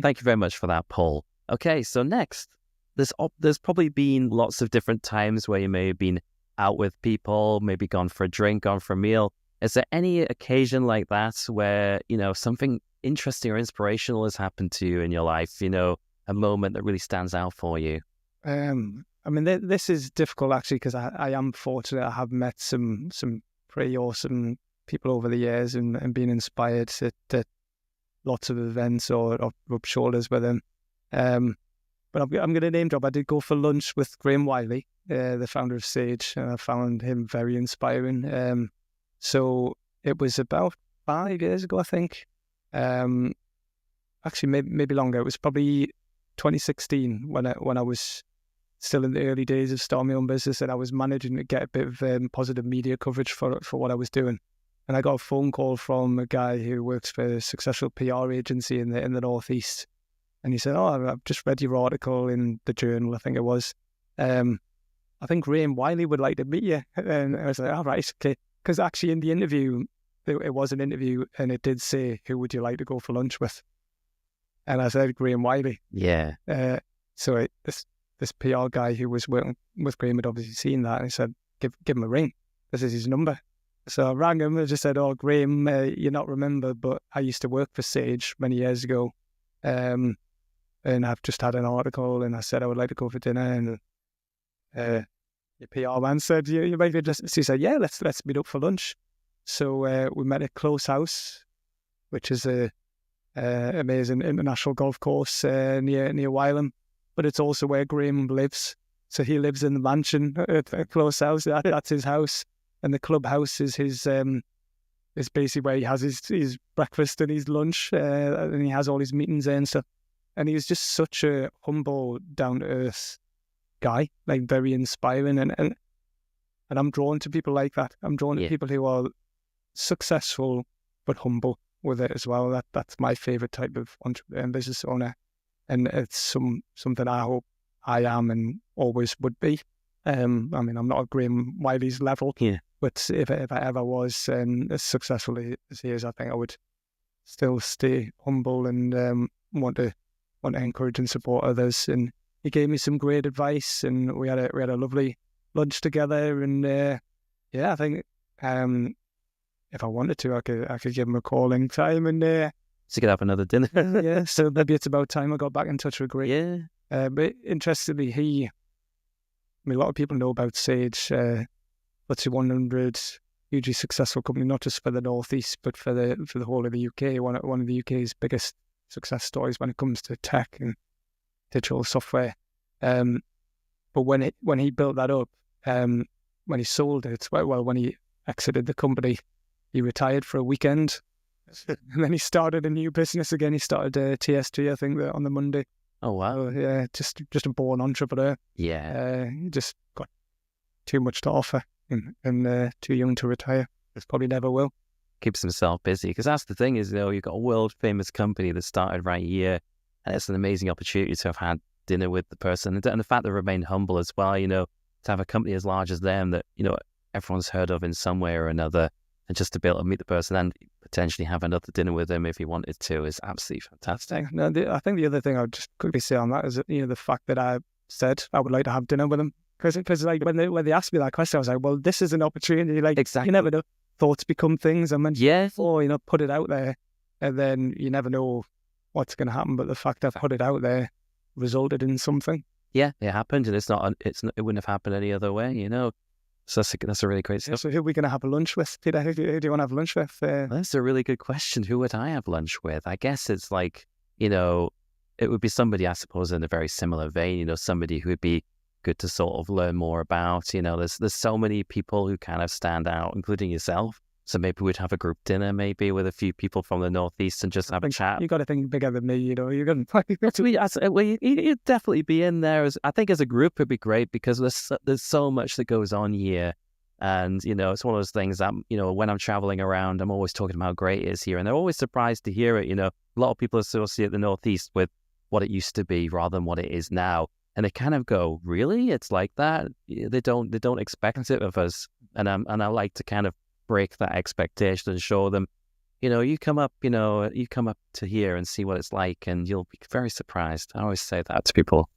Thank you very much for that, Paul. Okay, so next, there's probably been lots of different times where you may have been out with people, maybe gone for a drink, gone for a meal. Is there any occasion like that where, something interesting or inspirational has happened to you in your life, a moment that really stands out for you? This is difficult actually, because I am fortunate. I have met some pretty awesome people over the years and been inspired at lots of events or rub shoulders with them. But I'm going to name drop. I did go for lunch with Graham Wiley, the founder of Sage, and I found him very inspiring. So it was about 5 years ago, I think. Actually, maybe longer. It was probably 2016 when I was still in the early days of starting my own business, and I was managing to get a bit of positive media coverage for what I was doing. And I got a phone call from a guy who works for a successful PR agency in the Northeast, and he said, "Oh, I've just read your article in the Journal, I think it was. I think Graham Wiley would like to meet you." And I was like, "All right, okay." Because actually in the interview, it was an interview, and it did say, "Who would you like to go for lunch with?" And I said, "Graham Wiley." Yeah. So this PR guy who was working with Graham had obviously seen that, and he said, give him a ring. This is his number." So I rang him and just said, "Oh, Graham, you not remember, but I used to work for Sage many years ago. And I've just had an article, and I said I would like to go for dinner." And the PR man said, "You might be just..." He said, "Yeah, let's meet up for lunch." So we met at Close House, which is a amazing international golf course near Wylam, but it's also where Graham lives. So he lives in the mansion at Close House. That's his house, and the clubhouse is his is basically where he has his breakfast and his lunch, and he has all his meetings there and stuff. And he was just such a humble, down to earth guy, like very inspiring, and I'm drawn to people like that. I'm drawn to people who are successful but humble with it as well. That's my favorite type of entrepreneur and business owner, and it's something I hope I am and always would be. I'm not at Graham Wiley's level, but if I ever was as successful as he is, I think I would still stay humble and want to encourage and support others. And he gave me some great advice, and we had a lovely lunch together. And I think if I wanted to, I could give him a call in time, and so you could have another dinner. Yeah, so maybe it's about time I got back in touch with Graham. Yeah. But interestingly, a lot of people know about Sage, FTSE 100, hugely successful company, not just for the Northeast, but for the whole of the UK. One of the UK's biggest success stories when it comes to tech and digital software. But when he built that up, when he sold it, when he exited the company, he retired for a weekend, and then he started a new business again. He started TSG, I think, on the Monday. Oh wow! So, yeah, just a born entrepreneur. Yeah, he just got too much to offer and too young to retire. Probably never will. Keeps himself busy, because that's the thing is, you've got a world famous company that started right here, and it's an amazing opportunity to have had dinner with the person, and the fact that they remain humble as well. To have a company as large as them that everyone's heard of in some way or another, and just to be able to meet the person and potentially have another dinner with them if he wanted to is absolutely fantastic. No, I think the other thing I would just quickly say on that is that, the fact that I said I would like to have dinner with him, because like when they asked me that question, I was like, well, this is an opportunity. Like, exactly. You never know, thoughts become things. I meant, put it out there, and then you never know what's going to happen. But the fact I've put it out there resulted in something. Yeah, it happened, and it wouldn't have happened any other way, So that's a really great stuff. So who are we going to have a lunch with, Peter? Who do you want to have lunch with? That's a really good question. Who would I have lunch with? I guess it's like, it would be somebody, I suppose, in a very similar vein, somebody who would be good to sort of learn more about. There's so many people who kind of stand out, including yourself. So maybe we'd have a group dinner, maybe with a few people from the Northeast, and just have a chat. You got to think bigger than me, You're going to. You'd definitely be in there. I think as a group, it'd be great, because there's so much that goes on here, and it's one of those things that when I'm traveling around, I'm always talking about how great it is here, and they're always surprised to hear it. A lot of people associate the Northeast with what it used to be rather than what it is now, and they kind of go, "Really? It's like that?" They don't expect it of us, and I like to kind of break that expectation and show them you come up, you come up to here and see what it's like, and you'll be very surprised. I always say that to people.